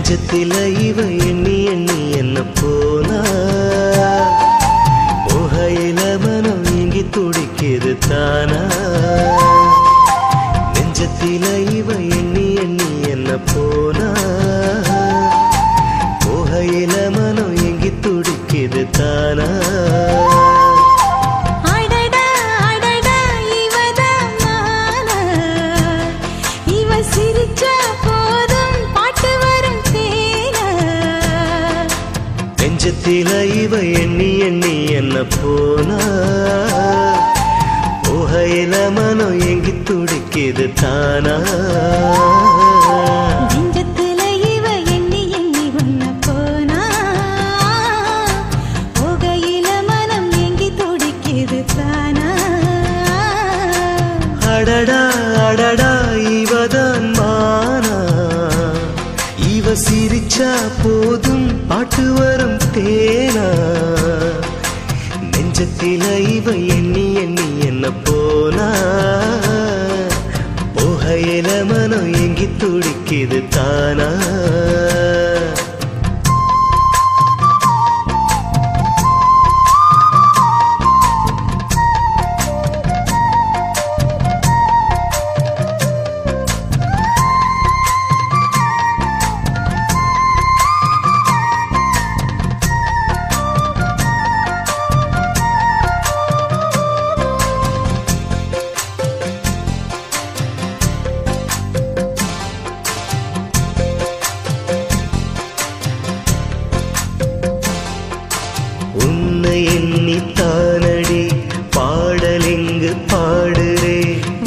நெஞ்சத்தில இவ எண்ணி எண்ணி என்ன போனா போகையில மனம் இங்கி துடிக்குது தானா நெஞ்சத்தில இவ எண்ணி எண்ணி என்ன போனா போகையில மனம் இங்கி துடிக்குது தானா நெஞ்சத்தில இவ எண்ணி எண்ணி என்ன போனா போகையில மனம் எங்கி துடிக்குது தானா நெஞ்சத்தில இவ எண்ணி எண்ணி உன்ன போனா போகையில மனம் எங்கி துடிக்குது தானா அடடா அடடா இவதான் மானா இவ சிரிச்சா போதும் பாட்டு வரும் தேனா நெஞ்சத்தில இவ எண்ணி எண்ணி என்ன போனா போகையில மனம் எங்கி துடிக்குது தானா உன்னை எண்ணித்தானடி பாடலிங்கு பாடுறே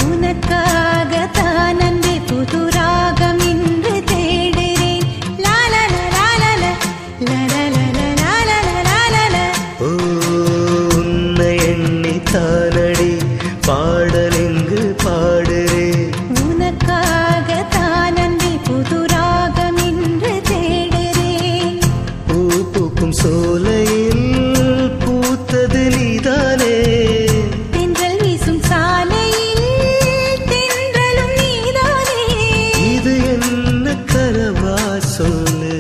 உனக்காக தானந்தே புது ராகம் இன்று தேடுறேன் லாலல லாலல லாலல லாலல லாலல ஓ உன்னை எண்ணித்தானடி பாடலிங்கு பாடுறே உனக்காக தானந்தே புது ராகம் இன்று தேடுறேன் பூ பூக்கும் சோலையில் பூத்தது நீதானே தென்றல் வீசும் சாலையில் தென்றலும் நீதானே இது என்ன கனவா சொல்லு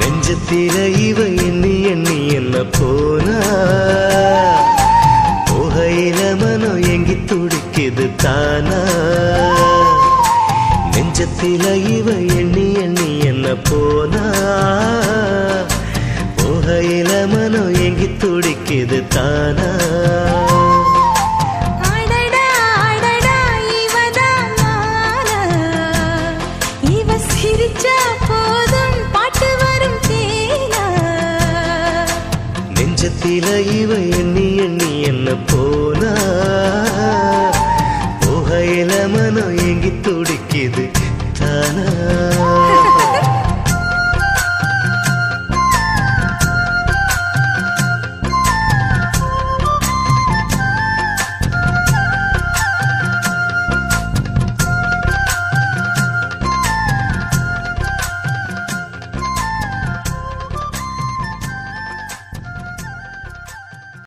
நெஞ்சத்தில இவ எண்ணி எண்ணி என்ன போனா போகையில மனம் எங்கி துடிக்குது தானா நெஞ்சத்தில இவ எண்ணி எண்ணி என்ன போனா போகையில மனம் எங்கி துடிக்குது தானா அடடா அடடா இவதான் மானா இவ சிரிச்சா போதும் பாட்டு வரும் தேனா நெஞ்சத்தில இவ எண்ணி எண்ணி என்ன போனா போகையில மனம் எங்கி துடிக்குது தானா